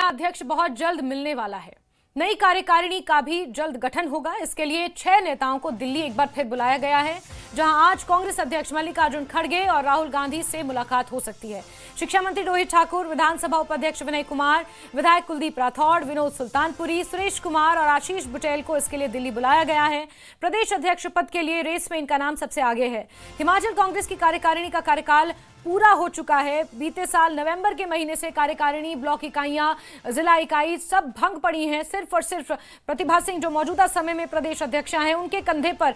अध्यक्ष बहुत जल्द मिलने वाला है। नई कार्यकारिणी का भी जल्द गठन होगा। इसके लिए 6 नेताओं को दिल्ली एक बार फिर बुलाया गया है, जहां आज कांग्रेस अध्यक्ष मल्लिकार्जुन खड़गे और राहुल गांधी से मुलाकात हो सकती है। शिक्षा मंत्री रोहित ठाकुर, विधानसभा उपाध्यक्ष विनय कुमार, विधायक कुलदीप राठौड़, विनोद सुल्तानपुरी, सुरेश कुमार और आशीष बुटेल को इसके लिए दिल्ली बुलाया गया है। प्रदेश अध्यक्ष पद के लिए रेस में इनका नाम सबसे आगे है। हिमाचल कांग्रेस की कार्यकारिणी का कार्यकाल पूरा हो चुका है। बीते साल नवंबर के महीने से कार्यकारिणी, ब्लॉक इकाइयां, जिला इकाई सब भंग पड़ी हैं। सिर्फ और सिर्फ प्रतिभा सिंह, जो मौजूदा समय में प्रदेश अध्यक्ष हैं, उनके कंधे पर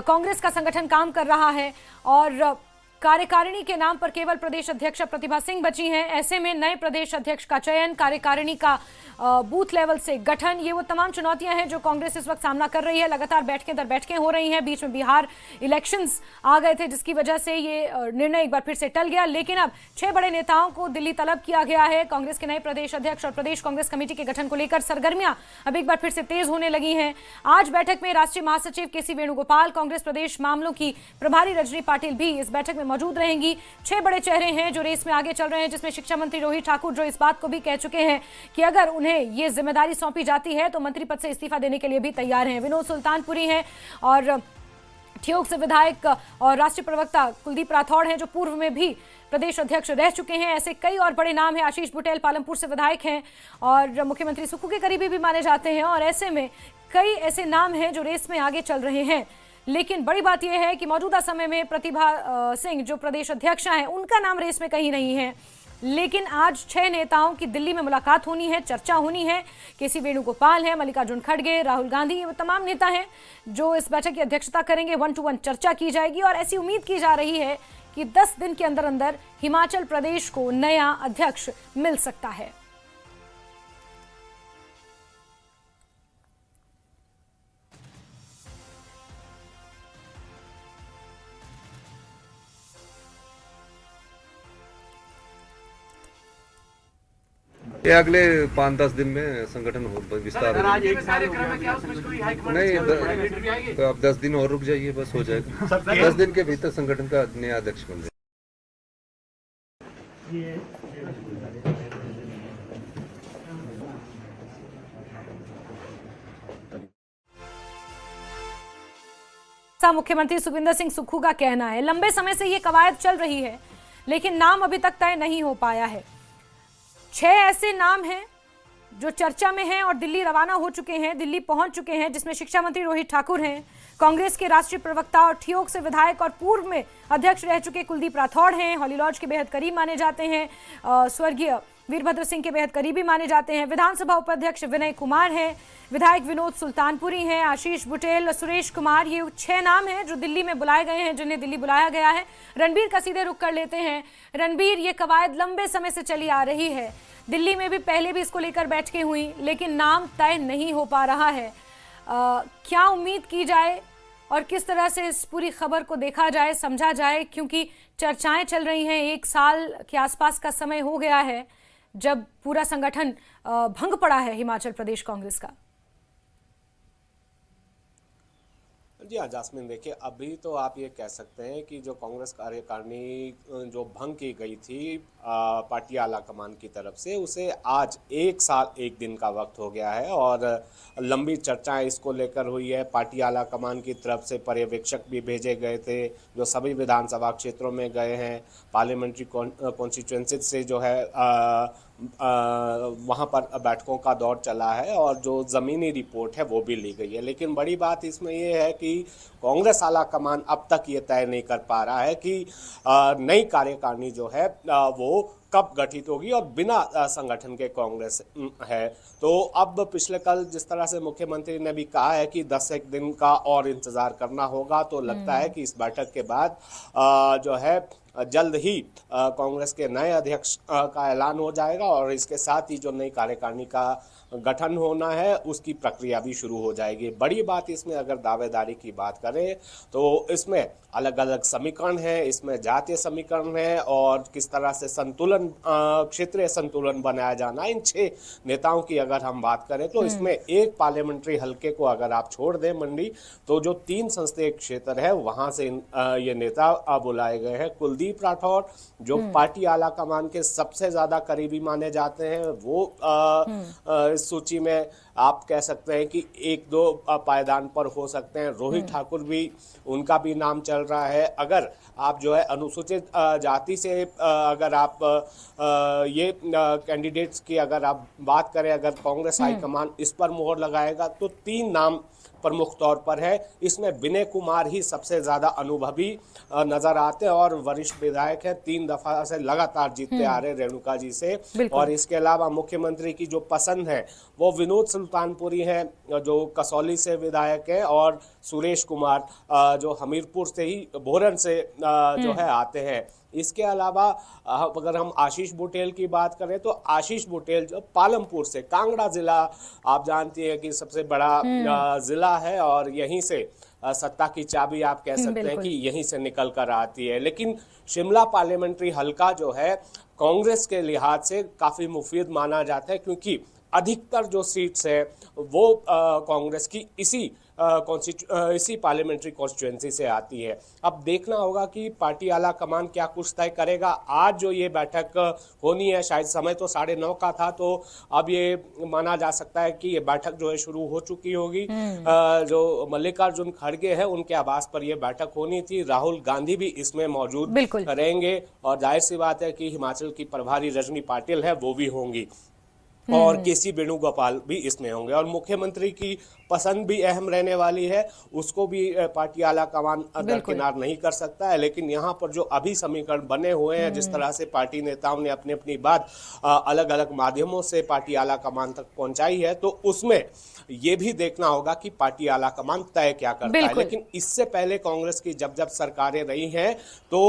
कांग्रेस का संगठन काम कर रहा है और कार्यकारिणी के नाम पर केवल प्रदेश अध्यक्ष प्रतिभा सिंह बची हैं। ऐसे में नए प्रदेश अध्यक्ष का चयन, कार्यकारिणी का बूथ लेवल से गठन, ये वो तमाम चुनौतियां हैं जो कांग्रेस इस वक्त सामना कर रही है। लगातार बैठकें दर बैठकें हो रही हैं। बीच में बिहार इलेक्शंस आ गए थे, जिसकी वजह से ये निर्णय एक बार फिर से टल गया। लेकिन अब 6 बड़े नेताओं को दिल्ली तलब किया गया है। कांग्रेस के नए प्रदेश अध्यक्ष और प्रदेश कांग्रेस कमेटी के गठन को लेकर सरगर्मियां अब एक बार फिर से तेज होने लगी हैं। आज बैठक में राष्ट्रीय महासचिव केसी वेणुगोपाल, कांग्रेस प्रदेश मामलों की प्रभारी रजनी पाटिल भी इस बैठक में मौजूद रहेंगी। 6 बड़े चेहरे हैं जो रेस में आगे चल रहे हैं, जिसमें शिक्षा मंत्री रोहित ठाकुर, जो इस बात को भी कह चुके हैं कि अगर उन्हें ये जिम्मेदारी सौंपी जाती है तो मंत्री पद से इस्तीफा देने के लिए भी तैयार हैं। विनोद सुल्तानपुरी हैं और ठियोग से विधायक और राष्ट्रीय प्रवक्ता कुलदीप राठौड़ हैं, जो पूर्व में भी प्रदेश अध्यक्ष रह चुके हैं। ऐसे कई और बड़े नाम हैं। आशीष बुटेल पालमपुर से विधायक हैं और मुख्यमंत्री सुक्खू के करीबी भी माने जाते हैं। और ऐसे में कई ऐसे नाम हैं जो रेस में आगे चल रहे हैं। लेकिन बड़ी बात यह है कि मौजूदा समय में प्रतिभा सिंह, जो प्रदेश अध्यक्ष हैं, उनका नाम रेस में कहीं नहीं है। लेकिन आज 6 नेताओं की दिल्ली में मुलाकात होनी है, चर्चा होनी है। केसी वेणुगोपाल है, मल्लिकार्जुन खड़गे, राहुल गांधी, ये तमाम नेता हैं जो इस बैठक की अध्यक्षता करेंगे। 1-to-1 चर्चा की जाएगी और ऐसी उम्मीद की जा रही है कि 10 दिन के अंदर अंदर हिमाचल प्रदेश को नया अध्यक्ष मिल सकता है। ये अगले 5-10 दिन में संगठन विस्तार हो नहीं, तो अब 10 दिन और रुक जाइए, बस हो जाएगा। 10 दिन के भीतर संगठन का नया अध्यक्ष बन जाए। मुख्यमंत्री सुखविंदर सिंह सुक्खू का कहना है, लंबे समय से ये कवायद चल रही है लेकिन नाम अभी तक तय नहीं हो पाया है। 6 ऐसे नाम हैं जो चर्चा में हैं और दिल्ली रवाना हो चुके हैं, दिल्ली पहुंच चुके हैं, जिसमें शिक्षा मंत्री रोहित ठाकुर हैं, कांग्रेस के राष्ट्रीय प्रवक्ता और ठियोग से विधायक और पूर्व में अध्यक्ष रह चुके कुलदीप राठौड़ हैं, हॉलीलॉज के बेहद करीब माने जाते हैं, स्वर्गीय वीरभद्र सिंह के बेहद करीबी माने जाते हैं, विधानसभा उपाध्यक्ष विनय कुमार हैं, विधायक विनोद सुल्तानपुरी हैं, आशीष बुटेल, सुरेश कुमार, ये 6 नाम हैं जो दिल्ली में बुलाए गए हैं, जिन्हें दिल्ली बुलाया गया है। रणबीर का सीधे रुख कर लेते हैं। रणबीर, ये कवायद लंबे समय से चली आ रही है, दिल्ली में भी पहले भी इसको लेकर बैठकें हुई, लेकिन नाम तय नहीं हो पा रहा है। क्या उम्मीद की जाए और किस तरह से इस पूरी खबर को देखा जाए, समझा जाए, क्योंकि चर्चाएं चल रही हैं। 1 साल के आसपास का समय हो गया है जब पूरा संगठन भंग पड़ा है हिमाचल प्रदेश कांग्रेस का। जी हाँ जास्मिन, देखिए अभी तो आप ये कह सकते हैं कि जो कांग्रेस कार्यकारिणी जो भंग की गई थी पार्टी आला कमान की तरफ से, उसे आज 1 साल 1 दिन का वक्त हो गया है और लंबी चर्चाएं इसको लेकर हुई है। पार्टी आला कमान की तरफ से पर्यवेक्षक भी भेजे गए थे जो सभी विधानसभा क्षेत्रों में गए हैं। पार्लियामेंट्री कॉन्स्टिट्यूंसी से जो है वहाँ पर बैठकों का दौर चला है और जो ज़मीनी रिपोर्ट है वो भी ली गई है। लेकिन बड़ी बात इसमें ये है कि कांग्रेस आला कमान अब तक ये तय नहीं कर पा रहा है कि नई कार्यकारिणी जो है वो कब गठित होगी और बिना संगठन के कांग्रेस है। तो अब पिछले कल जिस तरह से मुख्यमंत्री ने भी कहा है कि 10 दिन का और इंतजार करना होगा, तो लगता है कि इस बैठक के बाद जो है जल्द ही कांग्रेस के नए अध्यक्ष का ऐलान हो जाएगा और इसके साथ ही जो नई कार्यकारिणी का गठन होना है उसकी प्रक्रिया भी शुरू हो जाएगी। बड़ी बात इसमें अगर दावेदारी की बात करें तो इसमें अलग अलग समीकरण है, इसमें जातीय समीकरण है और किस तरह से संतुलन, क्षेत्रीय संतुलन बनाया जाना। इन 6 नेताओं की अगर हम बात करें तो इसमें एक पार्लियामेंट्री हलके को अगर आप छोड़ दें मंडी, तो जो 3 संसदीय क्षेत्र है वहां से ये नेता बुलाए गए हैं। कुलदीप कुलदीप राठौर जो पार्टी आला कमान के सबसे ज्यादा करीबी माने जाते हैं, वो इस सूची में आप कह सकते हैं कि एक दो पायदान पर हो सकते हैं। रोहित ठाकुर भी, उनका भी नाम चल रहा है। अगर आप जो है अनुसूचित जाति से अगर आप ये कैंडिडेट्स की अगर आप बात करें, अगर कांग्रेस हाईकमान इस पर मोहर लगाएगा तो 3 नाम प्रमुख तौर पर है। इसमें विनय कुमार ही सबसे ज्यादा अनुभवी नजर आते हैं और वरिष्ठ विधायक है, 3 दफा से लगातार जीतते आ रहे रेणुका जी से। और इसके अलावा मुख्यमंत्री की जो पसंद है वो विनोद सुल्तानपुरी है जो कसौली से विधायक है, और सुरेश कुमार जो हमीरपुर से ही भोरन से जो है आते हैं। इसके अलावा अगर हम आशीष बुटेल की बात करें तो आशीष बुटेल जो पालमपुर से, कांगड़ा जिला आप जानती हैं कि सबसे बड़ा जिला है और यहीं से सत्ता की चाबी आप कह सकते हैं कि यहीं से निकल कर आती है। लेकिन शिमला पार्लियामेंट्री हलका जो है कांग्रेस के लिहाज से काफी मुफीद माना जाता है, क्योंकि अधिकतर जो सीट्स है वो कांग्रेस की इसी पार्लियामेंट्री कॉन्स्टिट्यूएंसी से आती है। अब देखना होगा कि पार्टी आला कमान क्या कुछ तय करेगा। आज जो ये बैठक होनी है, शायद समय तो 9:30 का था, तो अब ये माना जा सकता है कि ये बैठक जो है शुरू हो चुकी होगी। जो मल्लिकार्जुन खड़गे है उनके आवास पर यह बैठक होनी थी। राहुल गांधी भी इसमें मौजूद रहेंगे और जाहिर सी बात है कि हिमाचल की प्रभारी रजनी पाटिल है वो भी होंगी और केसी वेणुगोपाल भी इसमें होंगे। और मुख्यमंत्री की पसंद भी अहम रहने वाली है, उसको भी पार्टी आला कमान दरकिनार नहीं कर सकता है। लेकिन यहाँ पर जो अभी समीकरण बने हुए हैं, जिस तरह से पार्टी नेताओं ने अपनी अपनी बात अलग अलग माध्यमों से पार्टी आला कमान तक पहुंचाई है, तो उसमें ये भी देखना होगा कि पार्टी आला कमान तय क्या करता है। लेकिन इससे पहले कांग्रेस की जब जब सरकारें रही हैं तो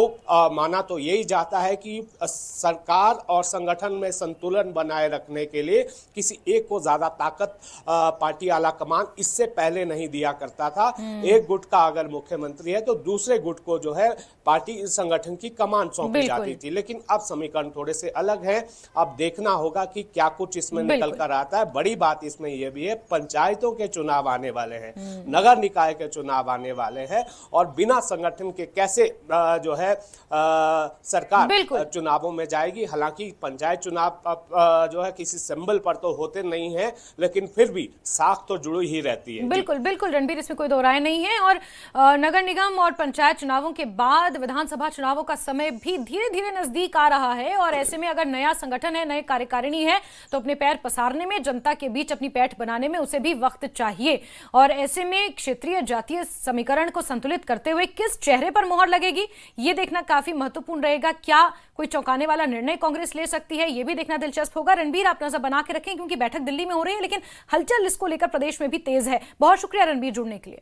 माना तो यही जाता है कि सरकार और संगठन में संतुलन बनाए रखने के लिए किसी एक को ज्यादा ताकत पार्टी आला कमान इससे पहले नहीं दिया करता था। एक गुट का अगर मुख्यमंत्री है तो दूसरे गुट को जो है पार्टी संगठन की कमान सौंपी जाती थी। लेकिन अब समीकरण थोड़े से अलग है। अब देखना होगा कि क्या कुछ इसमें निकल कर आता है। बड़ी बात इसमें यह भी है, पंचायतों के चुनाव आने वाले हैं, नगर निकाय के चुनाव आने वाले हैं, और बिना संगठन के कैसे जो है सरकार चुनावों में जाएगी। हालांकि पंचायत चुनाव जो है किसी सिंबल पर तो होते नहीं है, लेकिन फिर भी साख तो जुड़ी ही रहती है। बिल्कुल बिल्कुल रणबीर, इसमें कोई दो राय नहीं है। और नगर निगम और पंचायत चुनावों के बाद विधानसभा चुनावों का समय भी धीरे धीरे नजदीक आ रहा है, और ऐसे में अगर नया संगठन है, नए कार्यकारिणी है, तो अपने पैर पसारने में, जनता के बीच अपनी पैठ बनाने में उसे भी वक्त चाहिए। और ऐसे में क्षेत्रीय जातीय समीकरण को संतुलित करते हुए किस चेहरे पर मोहर लगेगी, ये देखना काफी महत्वपूर्ण रहेगा। क्या कोई चौंकाने वाला निर्णय कांग्रेस ले सकती है, ये भी देखना दिलचस्प होगा। रणबीर, आप नजर बना के रखें, क्योंकि बैठक दिल्ली में हो रही है, लेकिन हलचल इसको लेकर प्रदेश में भी तेज है। बहुत शुक्रिया रणबीर जुड़ने के लिए।